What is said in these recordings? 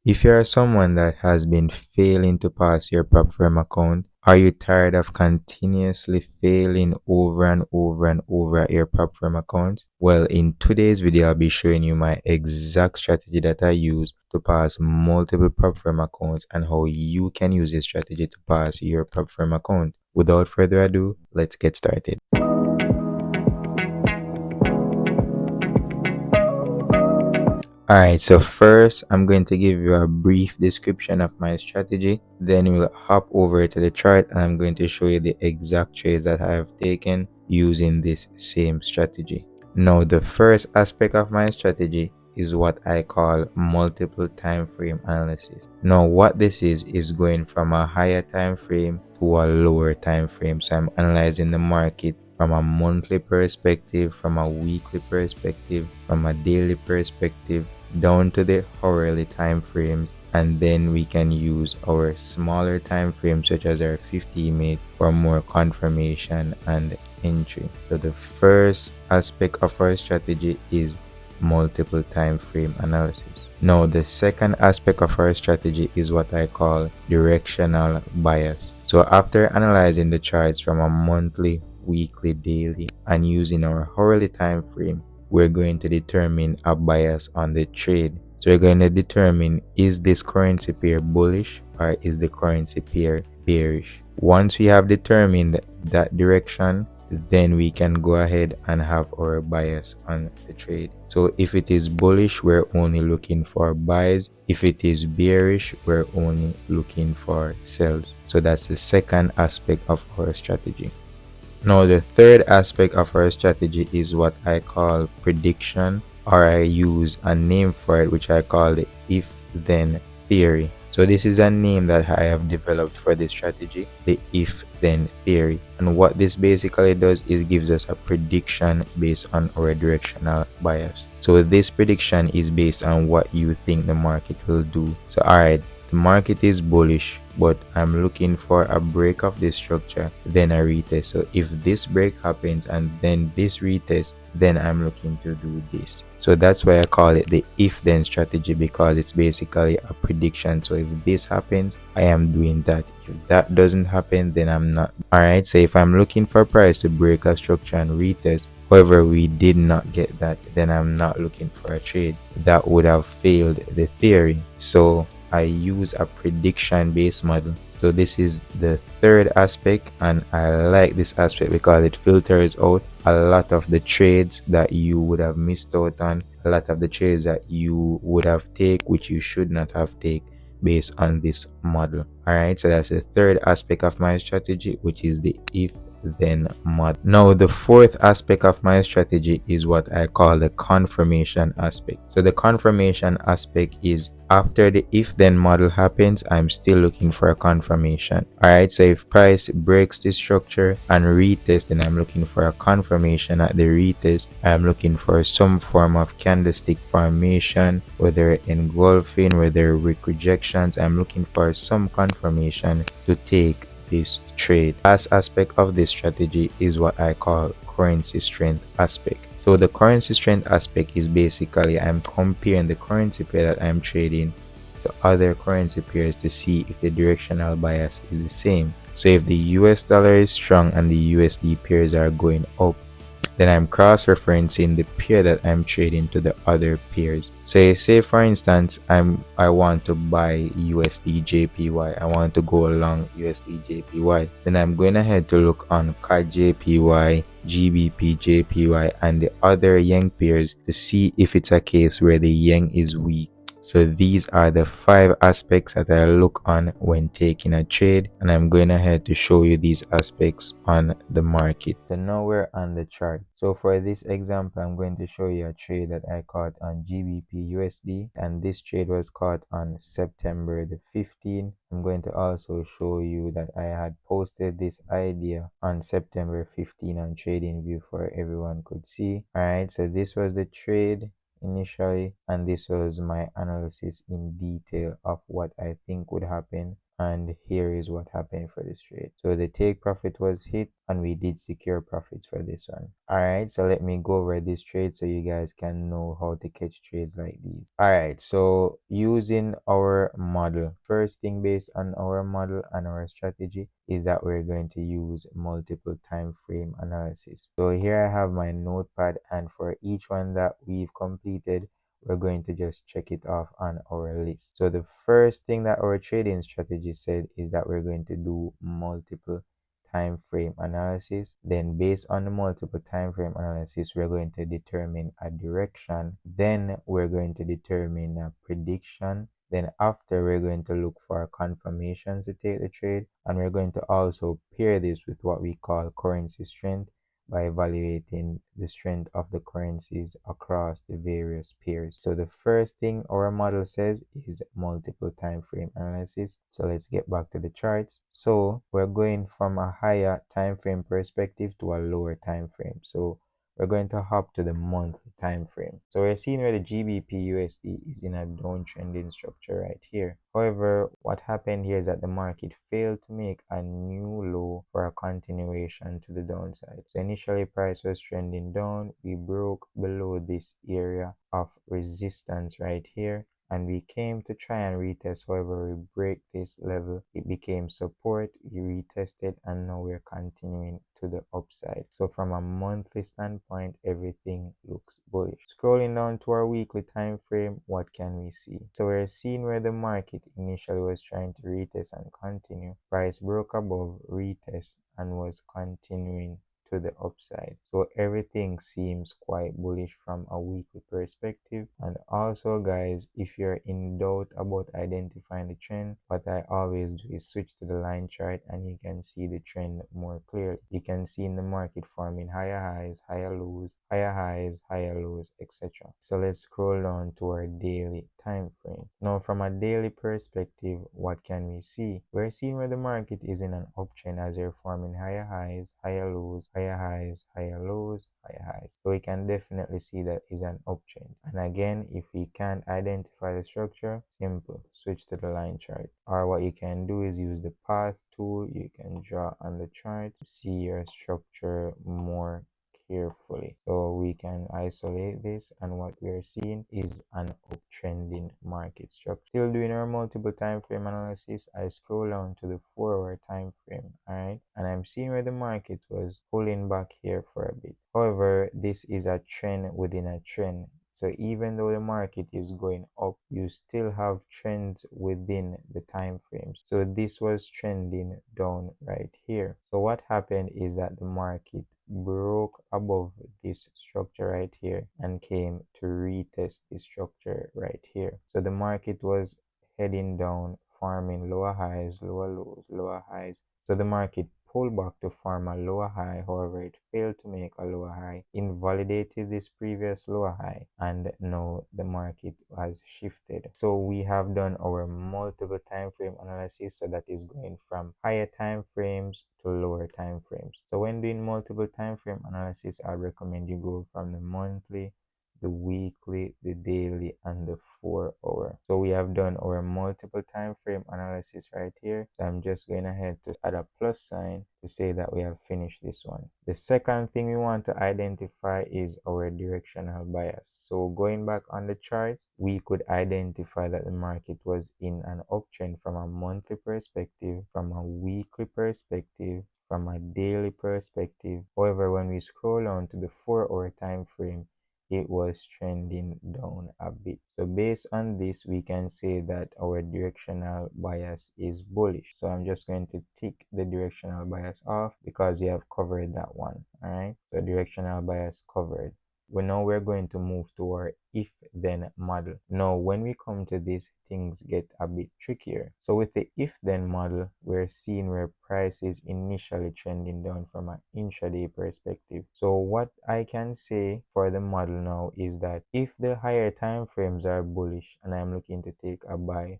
If you are someone that has been failing to pass your prop firm account, are you tired of continuously failing over and over and over at your prop firm account? Well, in today's video, I'll be showing you my exact strategy that I use to pass multiple prop firm accounts and how you can use this strategy to pass your prop firm account. Without further ado, let's get started. Alright, so first I'm going to give you a brief description of my strategy. Then we'll hop over to the chart and I'm going to show you the exact trades that I have taken using this same strategy. Now, the first aspect of my strategy is what I call multiple time frame analysis. Now, what this is going from a higher time frame to a lower time frame. So I'm analyzing the market from a monthly perspective, from a weekly perspective, from a daily perspective, down to the hourly time frames, and then we can use our smaller time frames such as our 50-minute for more confirmation and entry. So the first aspect of our strategy is multiple time frame analysis. Now, the second aspect of our strategy is what I call directional bias. So after analyzing the charts from a monthly, weekly, daily, and using our hourly time frame, we're going to determine a bias on the trade. So we're going to determine, is this currency pair bullish or is the currency pair bearish? Once we have determined that direction, then we can go ahead and have our bias on the trade. So if it is bullish, we're only looking for buys. If it is bearish, we're only looking for sells. So that's the second aspect of our strategy. Now, the third aspect of our strategy is what I call prediction, or I use a name for it which I call the if-then theory. So this is a name that I have developed for this strategy, the if-then theory. And what this basically does is gives us a prediction based on our directional bias. So this prediction is based on what you think the market will do. So alright, the market is bullish, but I'm looking for a break of this structure, then a retest. So if this break happens and then this retest, then I'm looking to do this. So that's why I call it the if-then strategy, because it's basically a prediction. So if this happens, I am doing that. If that doesn't happen, then I'm not. Alright, so if I'm looking for price to break a structure and retest, however we did not get that, then I'm not looking for a trade. That would have failed the theory. So I use a prediction based model. So this is the third aspect, and I like this aspect because it filters out a lot of the trades that you would have missed out on, a lot of the trades that you would have take which you should not have take based on this model. Alright, so that's the third aspect of my strategy, which is the if-then model. Now, the fourth aspect of my strategy is what I call the confirmation aspect. So the confirmation aspect is after the if-then model happens, I'm still looking for a confirmation. Alright, so if price breaks this structure and retest, then I'm looking for a confirmation at the retest. I'm looking for some form of candlestick formation, whether engulfing, whether wick rejections. I'm looking for some confirmation to take this trade. Last aspect of this strategy is what I call currency strength aspect. So the currency strength aspect is basically I'm comparing the currency pair that I'm trading to other currency pairs to see if the directional bias is the same. So if the US dollar is strong and the USD pairs are going up, then I'm cross-referencing the pair that I'm trading to the other pairs. So say for instance, I want to buy USD JPY. I want to go along USD JPY. Then I'm going ahead to look on CAD JPY, GBP JPY, and the other yen pairs to see if it's a case where the yen is weak. So these are the 5 aspects that I look on when taking a trade, and I'm going ahead to show you these aspects on the market. So now we're on the chart. So for this example, I'm going to show you a trade that I caught on GBP USD, and this trade was caught on September the 15th. I'm going to also show you that I had posted this idea on September 15 on TradingView for everyone could see. Alright, so this was the trade initially, and this was my analysis in detail of what I think would happen and here is what happened for this trade. So the take profit was hit and we did secure profits for this one. Alright, so let me go over this trade so you guys can know how to catch trades like these. Alright, so using our model, first thing based on our model and our strategy is that we're going to use multiple time frame analysis. So here I have my notepad, and for each one that we've completed, we're going to just check it off on our list. So the first thing that our trading strategy said is that we're going to do multiple time frame analysis. Then based on the multiple time frame analysis, we're going to determine a direction. Then we're going to determine a prediction. Then after, we're going to look for confirmations to take the trade, and we're going to also pair this with what we call currency strength by evaluating the strength of the currencies across the various pairs. So the first thing our model says is multiple time frame analysis. So let's get back to the charts. So we're going from a higher time frame perspective to a lower time frame. So we're going to hop to the monthly time frame. So we're seeing where the GBP USD is in a downtrending structure right here. However, what happened here is that the market failed to make a new low for a continuation to the downside. So initially price was trending down. We broke below this area of resistance right here, and we came to try and retest. However, we break this level, it became support, we retested, and now we're continuing to the upside. So from a monthly standpoint, everything looks bullish. Scrolling down to our weekly time frame, what can we see? So we're seeing where the market initially was trying to retest and continue. Price broke above, retest, and was continuing to the upside. So everything seems quite bullish from a weekly perspective. And also guys, if you're in doubt about identifying the trend, what I always do is switch to the line chart and you can see the trend more clearly. You can see in the market forming higher highs, higher lows, higher highs, higher lows, etc. So let's scroll down to our daily time frame. Now from a daily perspective, what can we see? We're seeing where the market is in an uptrend as they're forming higher highs, higher lows, higher highs, higher lows, higher highs. So we can definitely see that is an uptrend. And again, if we can't identify the structure, simple, switch to the line chart. Or what you can do is use the path tool. You can draw on the chart to see your structure more carefully. So we can isolate this, and what we are seeing is an uptrending market structure. Still doing our multiple time frame analysis, I scroll down to the 4-hour time frame, alright, and I'm seeing where the market was pulling back here for a bit. However, this is a trend within a trend. So even though the market is going up, you still have trends within the time frames. So this was trending down right here. So what happened is that the market broke above this structure right here and came to retest this structure right here. So the market was heading down, forming lower highs, lower lows, lower highs. So the market pulled back to form a lower high. However, it failed to make a lower high, invalidated this previous lower high, and now the market has shifted. So we have done our multiple time frame analysis, so that is going from higher time frames to lower time frames. So when doing multiple time frame analysis, I recommend you go from the monthly, the weekly, the daily, and the 4-hour. So we have done our multiple time frame analysis right here. So I'm just going ahead to add a plus sign to say that we have finished this one. The second thing we want to identify is our directional bias. So going back on the charts, we could identify that the market was in an uptrend from a monthly perspective, from a weekly perspective, from a daily perspective. However, when we scroll on to the 4-hour time frame, it was trending down a bit. So based on this, we can say that our directional bias is bullish. So I'm just going to tick the directional bias off because we have covered that one. All right, so directional bias covered. Now we're going to move to our if-then model. Now when we come to this, things get a bit trickier. So with the if-then model, we're seeing where price is initially trending down from an intraday perspective. So what I can say for the model now is that if the higher time frames are bullish and I'm looking to take a buy,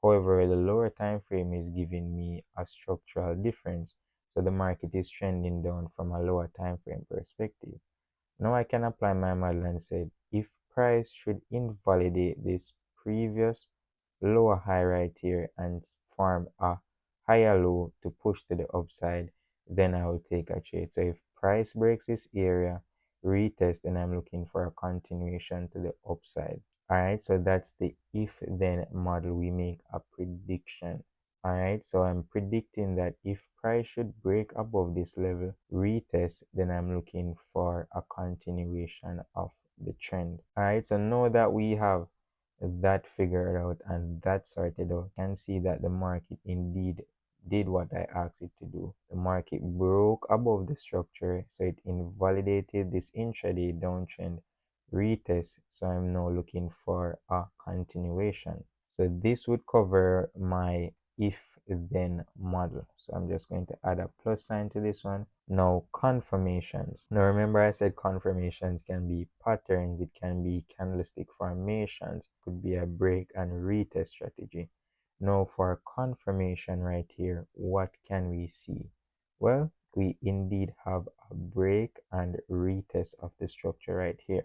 however the lower time frame is giving me a structural difference, so the market is trending down from a lower time frame perspective. Now I can apply my model and say if price should invalidate this previous lower high right here and form a higher low to push to the upside, then I will take a trade. So if price breaks this area, retest, and I'm looking for a continuation to the upside. All right, so that's the if then model. We make a prediction. All right, so I'm predicting that if price should break above this level, retest, then I'm looking for a continuation of the trend. All right, so now that we have that figured out and that sorted out, you can see that the market indeed did what I asked it to do. The market broke above the structure, so it invalidated this intraday downtrend retest. So I'm now looking for a continuation. So this would cover my if then model. So I'm just going to add a plus sign to this one. Now confirmations. Now remember I said confirmations can be patterns, it can be candlestick formations, it could be a break and retest strategy. Now for confirmation right here, what can we see? Well, we indeed have a break and retest of the structure right here.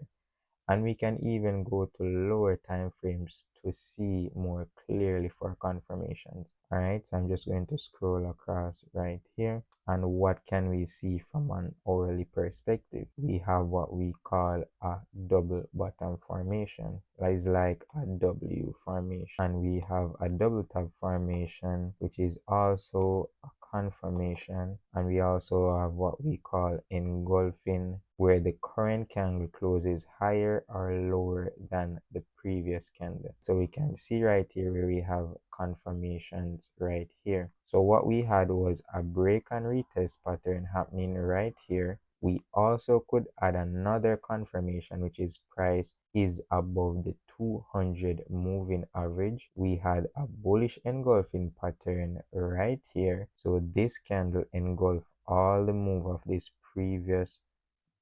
And we can even go to lower time frames to see more clearly for confirmations. All right, so I'm just going to scroll across right here. And what can we see from an hourly perspective? We have what we call a double bottom formation. That is like a W formation. And we have a double top formation, which is also a confirmation. And we also have what we call engulfing, where the current candle closes higher or lower than the previous candle. So we can see right here where we have confirmations right here. So what we had was a break and retest pattern happening right here. We also could add another confirmation, which is price is above the 200 moving average. We had a bullish engulfing pattern right here. So this candle engulfed all the move of this previous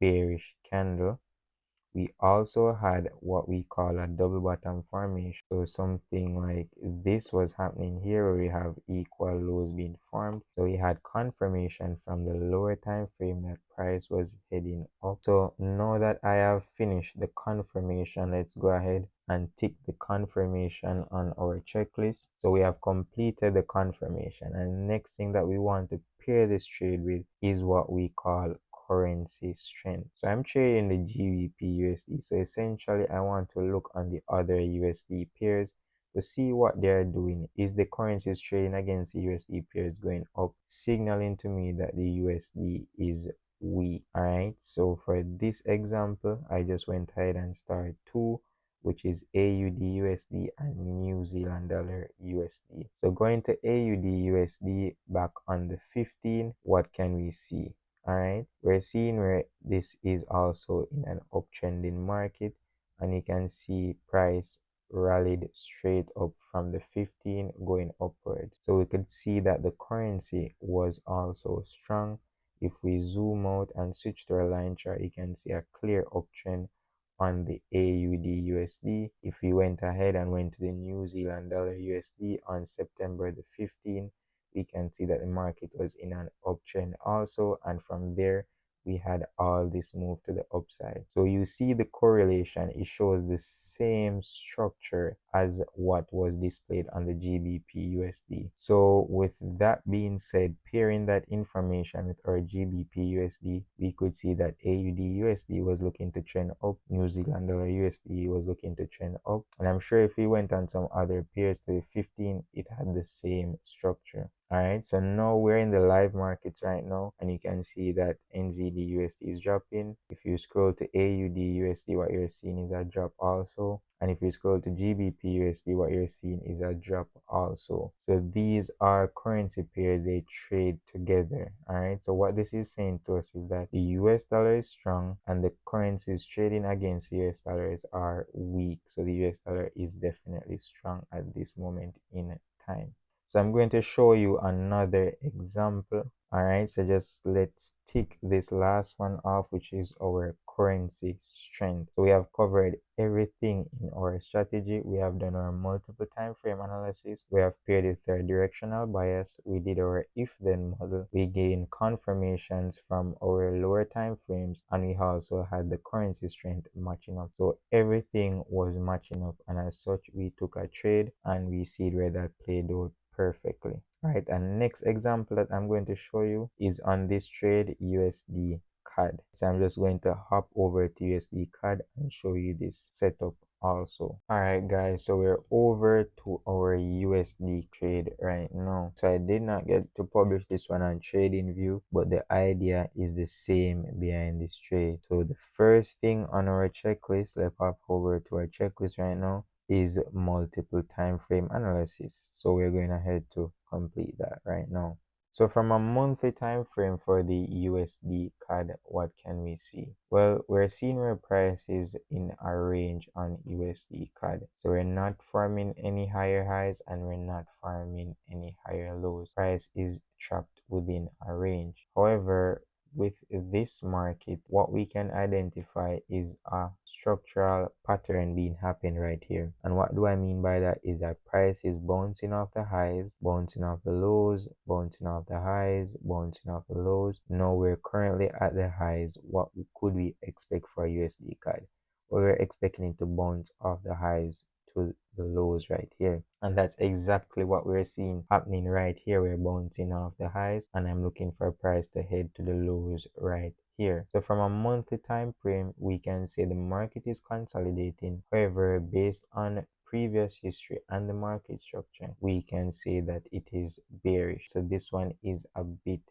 bearish candle. We also had what we call a double bottom formation. So something like this was happening here where we have equal lows being formed. So we had confirmation from the lower time frame that price was heading up. So now that I have finished the confirmation, let's go ahead and tick the confirmation on our checklist. So we have completed the confirmation, and next thing that we want to pair this trade with is what we call currency strength. So I'm trading the GBP USD. So essentially I want to look on the other USD pairs to see what they're doing. Is the currencies trading against the USD pairs going up, signaling to me that the USD is weak? Alright, so for this example, I just went ahead and started two, which is AUD USD and New Zealand dollar USD. So going to AUD USD back on the 15, what can we see? All right, we're seeing where this is also in an uptrending market, and you can see price rallied straight up from the 15 going upwards. So we could see that the currency was also strong. If we zoom out and switch to our line chart, you can see a clear uptrend on the AUD USD. If we went ahead and went to the New Zealand dollar USD on September the 15th, we can see that the market was in an uptrend also, and from there we had all this move to the upside. So you see the correlation, it shows the same structure as what was displayed on the GBP USD. So with that being said, pairing that information with our GBP USD, we could see that AUD USD was looking to trend up, New Zealand dollar USD was looking to trend up, and I'm sure if we went on some other pairs to the 15, it had the same structure. Alright, so now we're in the live markets right now, and you can see that NZD USD is dropping. If you scroll to AUD USD, what you're seeing is a drop also. And if you scroll to GBP USD, what you're seeing is a drop also. So these are currency pairs, they trade together. Alright, so what this is saying to us is that the US dollar is strong and the currencies trading against the US dollars are weak. So the US dollar is definitely strong at this moment in time. So I'm going to show you another example. Alright, so just let's tick this last one off, which is our currency strength. So we have covered everything in our strategy. We have done our multiple time frame analysis. We have paired with our directional bias. We did our if then model. We gained confirmations from our lower time frames, and we also had the currency strength matching up. So everything was matching up, and as such we took a trade and we see where that played out perfectly. All right, and next example that I'm going to show you is on this trade USD CAD. So I'm just going to hop over to USD CAD and show you this setup also. All right guys, so we're over to our USD trade right now. So I did not get to publish this one on TradingView, but the idea is the same behind this trade. So the first thing on our checklist, let's hop over to our checklist right now, is multiple time frame analysis. So we're going ahead to complete that right now. So from a monthly time frame for the USD CAD, what can we see? Well, we're seeing where price is in a range on USD CAD. So we're not forming any higher highs and we're not forming any higher lows. Price is trapped within a range. However, with this market, what we can identify is a structural pattern being happened right here. And what do I mean by that is that price is bouncing off the highs, bouncing off the lows, bouncing off the highs, bouncing off the lows. Now we're currently at the highs. What could we expect for USD CAD? Well, we're expecting it to bounce off the highs to the lows right here, and that's exactly what we're seeing happening right here. We're bouncing off the highs and I'm looking for a price to head to the lows right here. So from a monthly time frame, we can say the market is consolidating. However, based on previous history and the market structure, we can say that it is bearish. So this one is a bit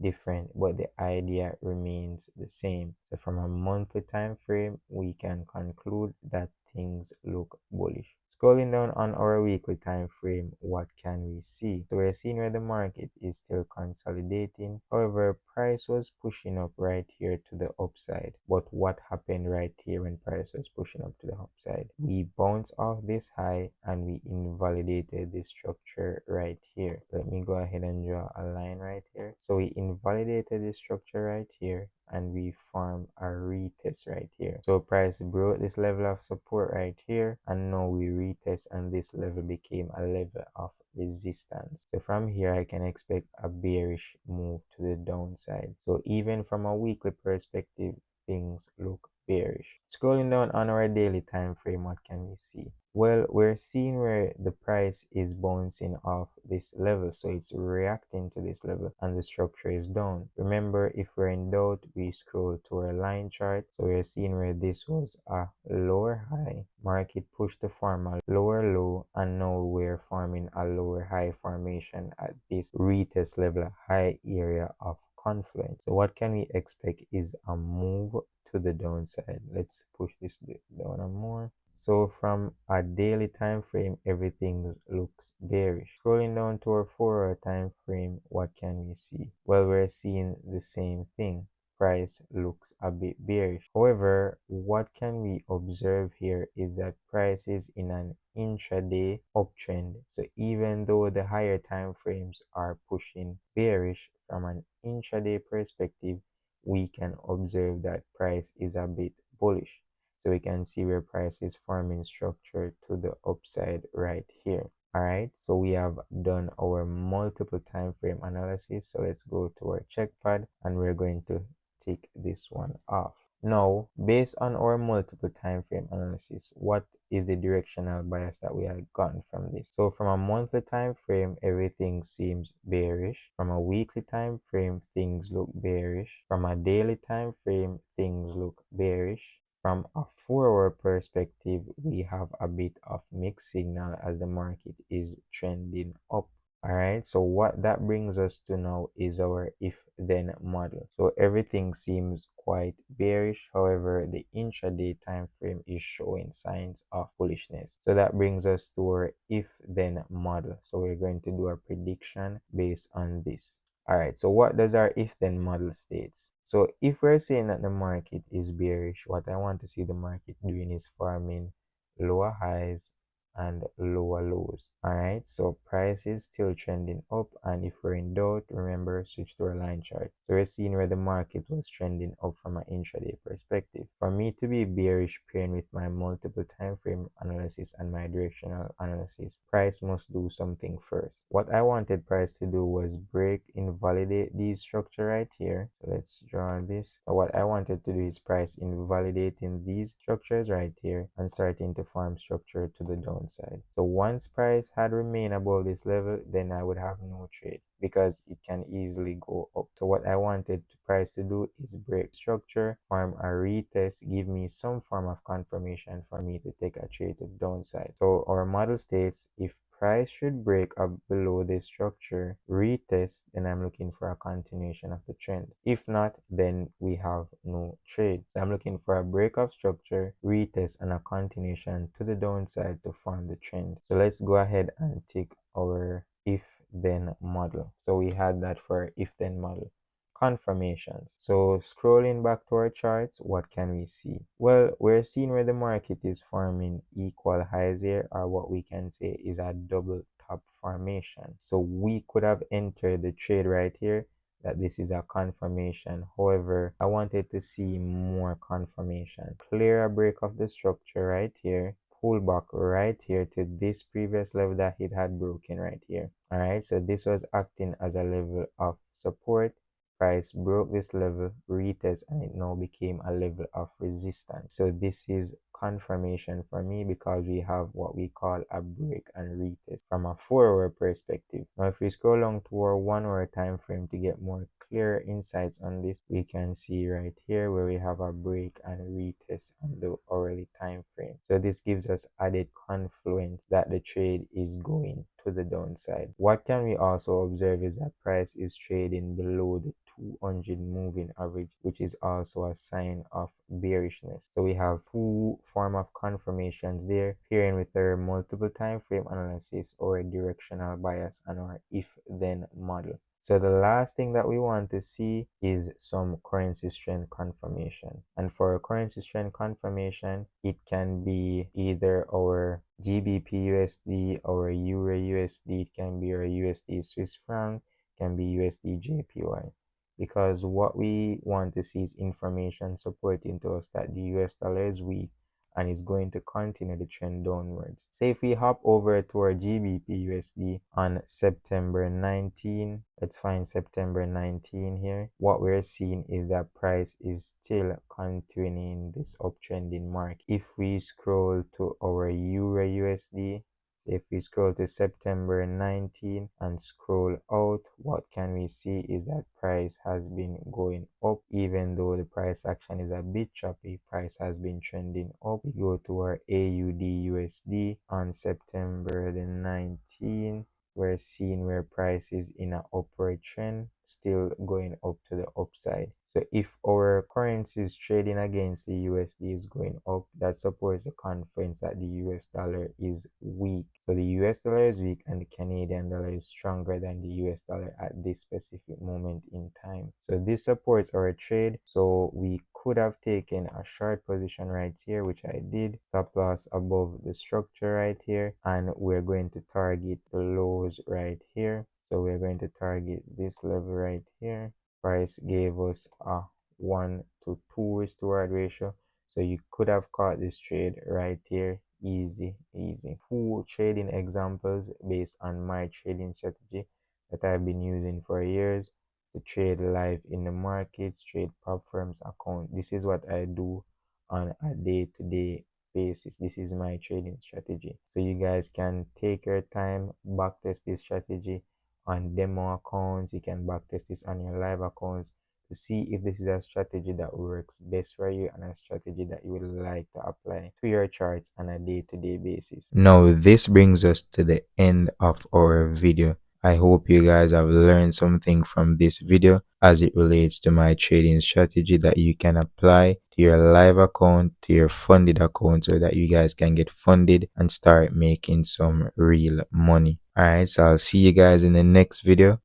different, but the idea remains the same. So from a monthly time frame, we can conclude that things look bullish. Scrolling down on our weekly time frame, what can we see? So we're seeing where the market is still consolidating. However, price was pushing up right here to the upside. But what happened right here when price was pushing up to the upside? We bounced off this high and we invalidated this structure right here. Let me go ahead and draw a line right here. So we invalidated this structure right here and we form a retest right here. So price broke this level of support right here and now we retest and this level became a level of resistance. So from here I can expect a bearish move to the downside. So even from a weekly perspective, things look bearish. Scrolling down on our daily time frame, what can we see? Well, we're seeing where the price is bouncing off this level, so it's reacting to this level and the structure is down. Remember, if we're in doubt, we scroll to our line chart. So we're seeing where this was a lower high, market pushed to form a lower low, and now we're forming a lower high formation at this retest level, high area of confluence. So what can we expect is a move to the downside. Let's push this down and more. So from a daily time frame, everything looks bearish. Scrolling down to our 4-hour time frame, what can we see? Well, we're seeing the same thing. Price looks a bit bearish. However, what can we observe here is that price is in an intraday uptrend. So even though the higher time frames are pushing bearish, from an intraday perspective, we can observe that price is a bit bullish. So we can see where price is forming structure to the upside right here. All right, so we have done our multiple time frame analysis. So let's go to our check pad and we're going to take this one off. Now, based on our multiple time frame analysis, what is the directional bias that we have gotten from this? So from a monthly time frame, everything seems bearish. From a weekly time frame, things look bearish. From a daily time frame, things look bearish. From a 4-hour perspective, we have a bit of mixed signal as the market is trending up. Alright, so what that brings us to now is our if-then model. So everything seems quite bearish, however, the intraday time frame is showing signs of bullishness. So that brings us to our if-then model. So we're going to do a prediction based on this. Alright, so what does our if-then model states? So if we're saying that the market is bearish, what I want to see the market doing is forming lower highs and lower lows. Alright, so price is still trending up, and if we're in doubt, remember, switch to our line chart. So we're seeing where the market was trending up from an intraday perspective. For me to be bearish pairing with my multiple time frame analysis and my directional analysis, price must do something first. What I wanted price to do was break, invalidate these structure right here. So let's draw this. So what I wanted to do is price invalidating these structures right here and starting to form structure to the downside. downside. So once price had remained above this level, then I would have no trade because it can easily go up. So what I wanted price to do is break structure, form a retest, give me some form of confirmation for me to take a trade to the downside. So our model states if price should break up below this structure, retest, then I'm looking for a continuation of the trend. If not, then we have no trade. So I'm looking for a break of structure, retest, and a continuation to the downside to form the trend. So let's go ahead and take our if then model. So we had that for if then model. Confirmations. So scrolling back to our charts, what can we see? Well, we're seeing where the market is forming equal highs here, or what we can say is a double top formation. So we could have entered the trade right here that this is a confirmation. However, I wanted to see more confirmation. Clear a break of the structure right here, pull back right here to this previous level that it had broken right here. All right, so this was acting as a level of support. Price broke this level, retest, and it now became a level of resistance. So this is confirmation for me because we have what we call a break and retest from a 4-hour perspective. Now if we scroll down to our 1-hour time frame to get more clear insights on this, we can see right here where we have a break and retest on the hourly time frame. So this gives us added confluence that the trade is going to the downside. What can we also observe is that price is trading below the 200 moving average, which is also a sign of bearishness. So we have two form of confirmations there, pairing with our multiple time frame analysis or directional bias and our if then model. So the last thing that we want to see is some currency strength confirmation. And for a currency strength confirmation, it can be either our GBP USD or Euro USD, it can be our USD Swiss franc, can be USD JPY. Because what we want to see is information supporting to us that the US dollar is weak and is going to continue the trend downwards. Say if we hop over to our GBP USD on September 19, let's find September 19 here. What we're seeing is that price is still continuing this uptrending mark. If we scroll to our Euro USD, if we scroll to September 19 and scroll out, what can we see is that price has been going up. Even though the price action is a bit choppy, price has been trending up. We go to our AUD USD on September the 19th. We're seeing where price is in an upward trend, still going up to the upside. So if our currency is trading against the USD is going up, that supports the confidence that the US dollar is weak. So the US dollar is weak and the Canadian dollar is stronger than the US dollar at this specific moment in time. So this supports our trade. So we could have taken a short position right here, which I did. Stop loss above the structure right here. And we're going to target the lows right here. So we're going to target this level right here. Price gave us a 1 to 2 is to 1 ratio. So you could have caught this trade right here. Easy. 2 trading examples based on my trading strategy that I've been using for years to trade live in the markets, trade prop firms account. This is what I do on a day-to-day basis. This is my trading strategy. So you guys can take your time, backtest this strategy on demo accounts. You can backtest this on your live accounts to see if this is a strategy that works best for you and a strategy that you would like to apply to your charts on a day-to-day basis. Now this brings us to the end of our video. I hope you guys have learned something from this video as it relates to my trading strategy that you can apply to your live account, to your funded account, so that you guys can get funded and start making some real money. Alright, so I'll see you guys in the next video.